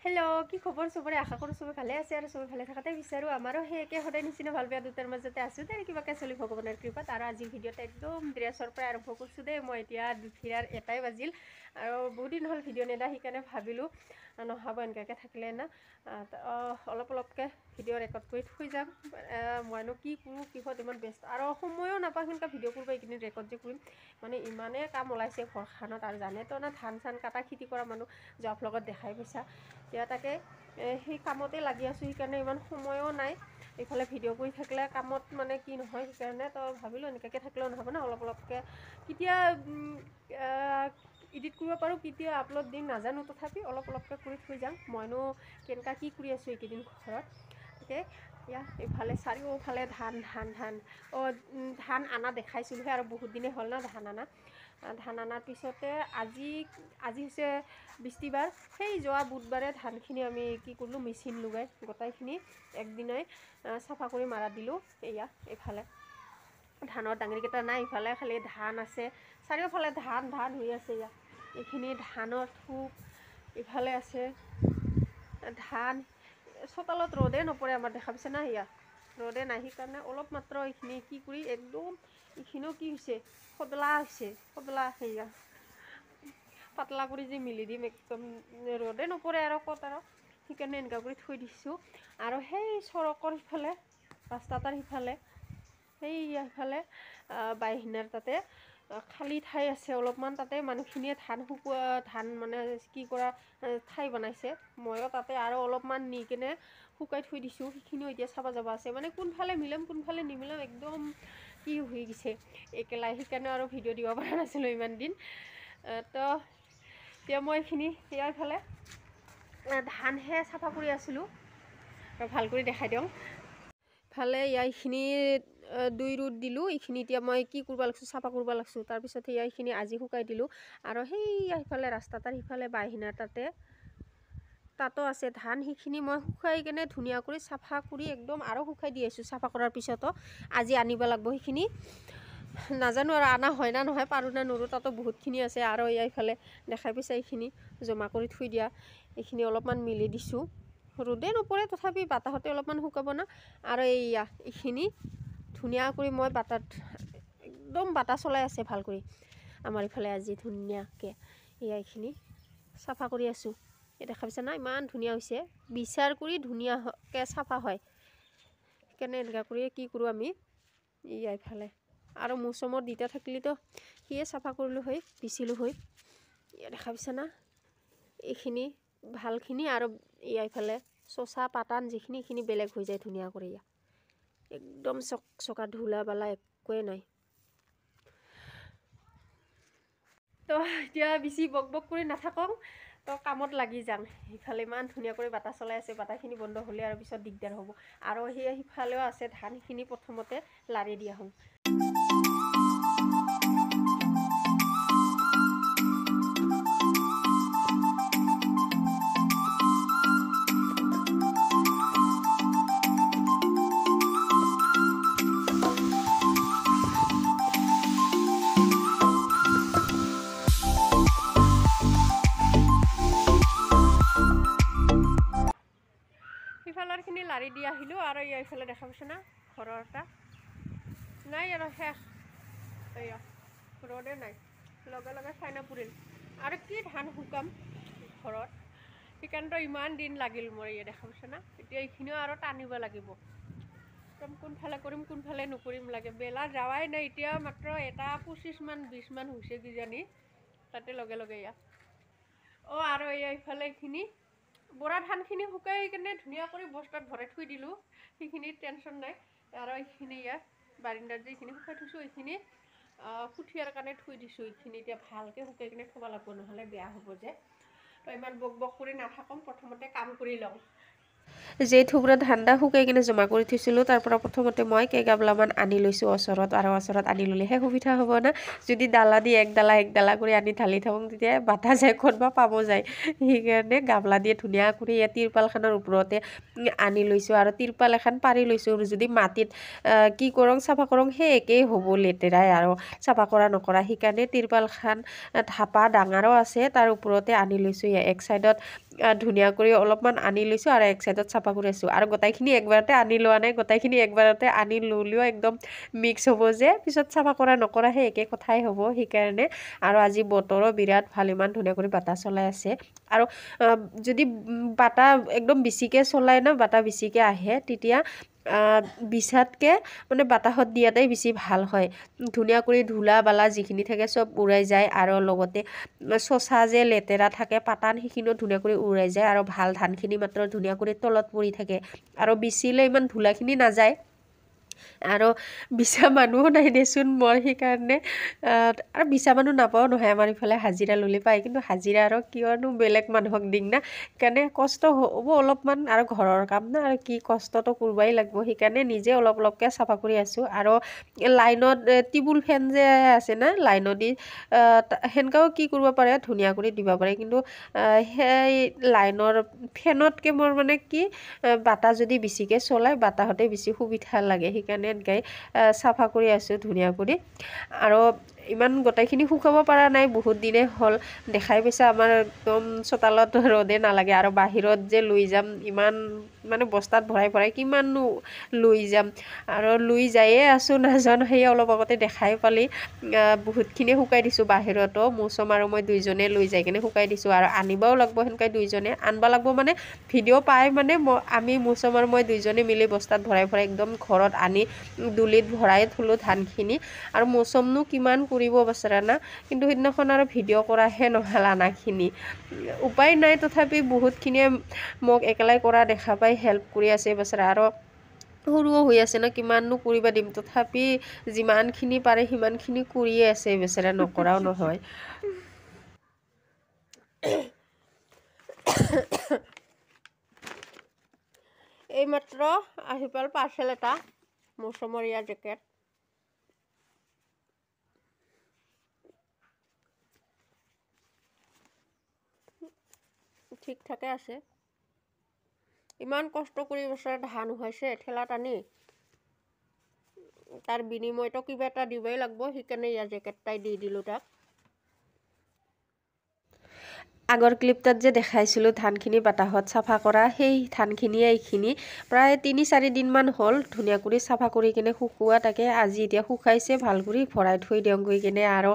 hello' কি খবৰ চবৰে আশা কৰোঁ চবে ভালে আছে আৰু চবে ভালে থাকাতে বিচাৰোঁ আমাৰো সেই একে সদায় নিচিনা ভাল বেয়া দুটাৰ মাজতে আছোঁ দেই কিবাকৈ চলি ভগৱানৰ কৃপাত আৰু আজিৰ ভিডিঅ'টো একদম ড্ৰেছৰ পৰা আৰম্ভ কৰিছোঁ দেই মই এতিয়া দুপৰীয়াৰ 1টাই বাজিল আৰু বহুত দিন হ'ল ভিডিঅ' নেদা সেইকাৰণে ভাবিলোঁ নহ'ব এনেকুৱাকৈ থাকিলে না অলপ অলপকৈ ভিডিঅ' ৰেকৰ্ড কৰি থৈ যাম মইনো কি কৰোঁ কিহত ইমান ব্যস্ত আৰু সময়ো নাপাওঁ সেনেকুৱা ভিডিঅ' কৰিব এইখিনি ৰেকৰ্ড যে কৰিম মানে ইমানেই কাম ওলাইছে ঘৰখনত আৰু জানেতো না ধান চান কাটা খেতি কৰা মানুহ জব লগত দেখাই পাইছা এতিয়া তাকে সেই কামতে লাগি আছোঁ সেইকাৰণে ইমান সময়ো নাই এইফালে ভিডিঅ' কৰি থাকিলে কামত মানে কি নহয় সেইকাৰণে তো ভাবিলোঁ এনেকুৱাকৈ থাকিলেও নহ'ব না অলপ অলপকৈ কেতিয়া এডিট কৰিব পাৰোঁ কেতিয়া আপলোড দিম নাজানো তথাপি অলপ অলপকৈ কৰি থৈ যাম মইনো কেনেকুৱা কি কৰি আছোঁ এইকেইদিন ঘৰত তাকে এতিয়া এইফালে চাৰিওফালে ধান ধান আনা দেখাইছিলোঁহে আৰু বহুত দিনেই হ'ল না ধান অনাৰ পিছতে আজি হৈছে বৃষ্টিবাৰ সেই যোৱা বুধবাৰে ধানখিনি আমি কি কৰিলোঁ মেচিন লগাই গোটাইখিনি একদিনাই চাফা কৰি মাৰা দিলোঁ এয়া এইফালে ধানৰ ডাঙৰিকেইটা নাই ইফালে খালি ধান আছে চাৰিওফালে ধান হৈ আছে এয়া এইখিনি ধানৰ থোক ইফালে আছে ধান চোতালত ৰ'দে নপৰে আমাৰ দেখা পাইছে না সেয়া ৰ'দে নাই সেইকাৰণে অলপ মাত্ৰ এইখিনি কি কৰি একদম এইখিনিও কি হৈছে সদলা সেয়া পাতলা কৰি যে মিলি দিম একদম ৰ'দে নপৰে আৰু ক'ত আৰু সেইকাৰণে এনেকুৱা কৰি থৈ দিছোঁ আৰু সেই চৰকৰ সিফালে ৰাস্তাটাৰ সিফালে সেইফালে বাইহিনাৰ তাতে খালী ঠাই আছে অলপমান তাতে মানুহখিনিয়ে ধান মানে কি কৰা ঠাই বনাইছে ময়ো তাতে আৰু অলপমান নি কেনে শুকাই থৈ দিছোঁ সেইখিনিও এতিয়া চাব যাব আছে মানে কোনফালে মিলাম কোনফালে নিমিলাম একদম কি হৈ গৈছে একেলাই সেইকাৰণে আৰু ভিডিঅ' দিব পৰা নাছিলোঁ ইমান দিন তো এতিয়া মই এইখিনি ইয়াৰফালে ধানহে চাফা কৰি আছিলোঁ আৰু ভাল কৰি দেখাই দিওঁ ফালে এইখিনি 2 ৰুট দিলোঁ এইখিনি এতিয়া মই কি কৰিব লাগছোঁ চাফা কৰিব লাগছোঁ তাৰপিছত এইখিনি আজি শুকাই দিলোঁ আৰু সেইফালে ৰাস্তাটাৰ সিফালে বাইহিনাৰ তাতো আছে ধান সেইখিনি মই শুকাই কেনে ধুনীয়া কৰি চাফা কৰি একদম আৰু শুকাই দি আছোঁ চাফা কৰাৰ পিছতো আজি আনিব লাগিব সেইখিনি নাজানো আৰু অনা হয় না নহয় পাৰোঁ না নোৰোঁ তাতো বহুতখিনি আছে আৰু এইফালে দেখাই পাইছে এইখিনি জমা কৰি থৈ দিয়া এইখিনি অলপমান মিলি দিছোঁ ৰ'দে নপৰে তথাপি বাতাহতে অলপমান শুকাব না আৰু এইখিনি ধুনীয়া কৰি মই একদম বাটা চলাই আছে ভাল কৰি আমাৰ ইফালে আজি ধুনীয়াকৈ এইখিনি চাফা কৰি আছোঁ দেখা পাইছে না ইমান ধুনীয়া হৈছে বিচাৰ কৰি ধুনীয়াকৈ চাফা হয় সেইকাৰণে এনেকুৱা কৰি কি কৰোঁ আমি এইফালে আৰু মৌচমত দুটা থাকিলেতো সিয়ে চাফা কৰিলোঁ হয় বিচিলোঁ হয় দেখা পাইছে না এইখিনি ভালখিনি আৰু এইফালে চচা পাতান যিখিনি এইখিনি বেলেগ হৈ যায় ধুনীয়া কৰি একদম চকা ধূলা বালা একোৱে নাই তো এতিয়া বেছি বক কৰি নাথাকক তো কামত লাগি যাম সিফালে ইমান ধুনীয়া কৰি বাটা চলাই আছে বাটাখিনি বন্ধ হ'লে আৰু পিছত দিগদাৰ হ'ব আৰু সিফালেও আছে ধানখিনি প্ৰথমতে লাৰি দিয়া হওঁ সিফালৰখিনি লাৰি দি আহিলোঁ আৰু এইফালে দেখা পাইছে না ঘৰৰ এটা নাই আৰু শেষ এয়া ৰ'দে নাই লগে লগে চাইনা পুৰিল আৰু কি ধান শুকাম ঘৰত সেইকাৰণেতো ইমান দিন লাগিল মোৰ দেখা পাইছে না এতিয়া এইখিনিও আৰু টানিব লাগিব একদম কোনফালে কৰিম কোনফালে নকৰিম লাগে বেলা যাৱাই নাই এতিয়া মাত্ৰ 1:25 মান হৈছে কিজানি তাতে লগে লগে আৰু এইফালে এইখিনি বৰা ধানখিনি শুকাই কেনে ধুনীয়া কৰি বস্তাত ভৰাই থৈ দিলোঁ সেইখিনি টেনশ্যন নাই আৰু এইখিনি বাৰিণ্ডাত যে এইখিনি শুকাই থৈছোঁ এইখিনি কুঠিয়াৰ কাৰণে থৈ দিছোঁ এইখিনি এতিয়া ভালকৈ শুকাই কিনে থ'ব লাগিব নহ'লে বেয়া হ'ব যে তো ইমান বক কৰি নাথাকোঁ প্ৰথমতে কাম কৰি লওঁ যে থুবৰত ধানটা শুকাই কিনে জমা কৰি থৈছিলোঁ তাৰ পৰা প্ৰথমতে মই কেইগাবলামান আনি লৈছোঁ ওচৰত আৰু ওচৰত আনি ল'লেহে সুবিধা হ'ব না যদি ডালা দি একডালা কৰি আনি ঢালি থাকোঁ তেতিয়া বাটা যায় ক'তবা পাব যায় সেইকাৰণে গাবলা দিয়ে ধুনীয়া কৰি এই তিৰপালখনৰ ওপৰতে আনি লৈছোঁ আৰু তিৰপাল এখন পাৰি লৈছোঁ যদি মাটিত কি কৰোঁ চাফা কৰোঁ সেই একেই হ'ব লেতেৰাই আৰু চাফা কৰা নকৰা সেইকাৰণে তিৰপালখন ধাপা ডাঙৰো আছে তাৰ ওপৰতে আনি লৈছোঁ এক চাইডত ধুনীয়া কৰি অলপমান আনি লৈছোঁ আৰু এক চাইডত চাফা কৰি আছোঁ আৰু গোটাইখিনি একবাৰতে আনি লোৱা নাই গোটাইখিনি একবাৰতে আনি ল'লেও একদম মিক্স হ'ব যে পিছত চাফা কৰা নকৰা সেই একে কথাই হ'ব সেইকাৰণে আৰু আজি বতৰো বিৰাট ভাল ইমান ধুনীয়া কৰি বাটা চলাই আছে আৰু যদি বাটা একদম বেছিকৈ চলাই ন বাটা বেছিকৈ আহে তেতিয়া বিছাতকৈ মানে বাতাহত দিয়াতেই বেছি ভাল হয় ধুনীয়া কৰি ধূলা বালা যিখিনি থাকে চব উৰাই যায় আৰু লগতে চচা যে লেতেৰা থাকে পাতান সেইখিনিও ধুনীয়া কৰি উৰাই যায় আৰু ভাল ধানখিনি মাত্ৰ ধুনীয়া কৰি তলত পৰি থাকে আৰু বিচিলে ইমান ধূলাখিনি নাযায় আৰু বিচা মানুহো নাই দেচোন মই সেইকাৰণে আৰু বিচা মানুহ নাপাওঁ নহয় আমাৰ ইফালে হাজিৰা ল'লে পায় কিন্তু হাজিৰা আৰু কিয়নো বেলেগ মানুহক দিম না সেইকাৰণে কষ্ট হ'ব অলপমান আৰু ঘৰৰ কাম না আৰু কি কষ্টটো কৰিবই লাগিব সেইকাৰণে নিজে অলপকৈ চাফা কৰি আছোঁ আৰু লাইনত টেবুল ফেন যে আছে না লাইনত দি সেনেকাও কি কৰিব পাৰে ধুনীয়া কৰি দিব পাৰে কিন্তু সেই লাইনৰ ফেনতকৈ মোৰ মানে কি বাটা যদি বেছিকৈ চলাই বাটাহতে বেছি সুবিধা লাগে সেইকাৰণে এনেকৈ চাফা কৰি আছোঁ ধুনীয়া কৰি আৰু ইমান গোটেইখিনি শুকাব পৰা নাই বহুত দিনে হ'ল দেখাই পাইছে আমাৰ একদম চোতালত ৰ'দে নালাগে আৰু বাহিৰত যে লৈ যাম ইমান মানে বস্তাত ভৰাই কিমাননো লৈ যাম আৰু লৈ যায়ে আছোঁ নাজানো সেই অলপ আগতে দেখাই পালি বহুতখিনি শুকাই দিছোঁ বাহিৰতো মৌচম আৰু মই দুইজনে লৈ যাই কিনে শুকাই দিছোঁ আৰু আনিবও লাগিব সেনেকৈ দুইজনে আনিব লাগিব মানে ভিডিঅ' পাই মানে আমি মৌচম আৰু মই দুইজনে মিলি বস্তাত ভৰাই একদম ঘৰত আনি দুলিত ভৰাই থলোঁ ধানখিনি আৰু মৌচমনো কিমান কৰিব বেচেৰা না কিন্তু সেইদিনাখন আৰু ভিডিঅ' কৰাহে নহ'ল আনাখিনি উপায় নাই তথাপি বহুতখিনিয়ে মোক একেলাই কৰা দেখা পাই হেল্প কৰি আছে বেচেৰা আৰু সৰুও হৈ আছে ন কিমাননো কৰিবা দিম তথাপি যিমানখিনি পাৰে সিমানখিনি কৰিয়ে আছে বেচেৰা নকৰাও নহয় এইমাত্ৰ আহি পাল পাৰ্চেল এটা মৌচমৰ ইয়াৰ জেকেট ঠিক ঠাকে আছে ইমান কষ্ট কৰি বছৰ ধান হৈছে ঠেলাত আনি তাৰ বিনিময়তো কিবা এটা দিবই লাগিব সেইকাৰণে ইয়াৰ জেকেটটাই দি দিলোঁ তাক আগৰ ক্লিপটাত যে দেখাইছিলোঁ ধানখিনি বাতাহত চাফা কৰা সেই ধানখিনিয়ে এইখিনি প্ৰায় 3-4 দিনমান হ'ল ধুনীয়া কৰি চাফা কৰি কিনে শুকোৱা তাকে আজি এতিয়া শুকাইছে ভাল কৰি ভৰাই থৈ দিওঁ গৈ কিনে আৰু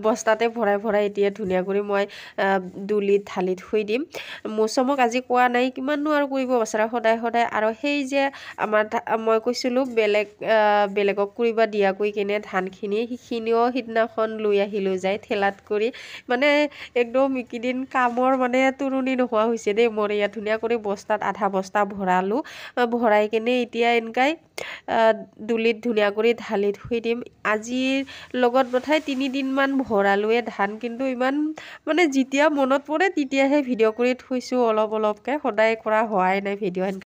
বস্তাতে ভৰাই এতিয়া ধুনীয়া কৰি মই দুলিত ঢালি থৈ দিম মৌচমক আজি কোৱা নাই কিমাননো আৰু কৰিব বেচেৰা সদায় আৰু সেই যে আমাৰ মই কৈছিলোঁ বেলেগক কৰিব দিয়া কৈ কিনে ধানখিনি সেইখিনিও সিদিনাখন লৈ আহিলোঁ যায় ঠেলাত কৰি মানে একদম এইকেইদিন কামৰ মানে তুৰণি নোহোৱা হৈছে দেই মোৰ ইয়াত ধুনীয়া কৰি বস্তাত আধা বস্তা ভৰালোঁ ভৰাই কিনে এতিয়া এনেকাই দুলিত ধুনীয়া কৰি ঢালি থৈ দিম আজিৰ লগত বোধহয় 3 দিনমান ভৰালোৱে ধান কিন্তু ইমান মানে যেতিয়া মনত পৰে তেতিয়াহে ভিডিঅ' কৰি থৈছোঁ অলপকৈ সদায় কৰা হোৱাই নাই ভিডিঅ'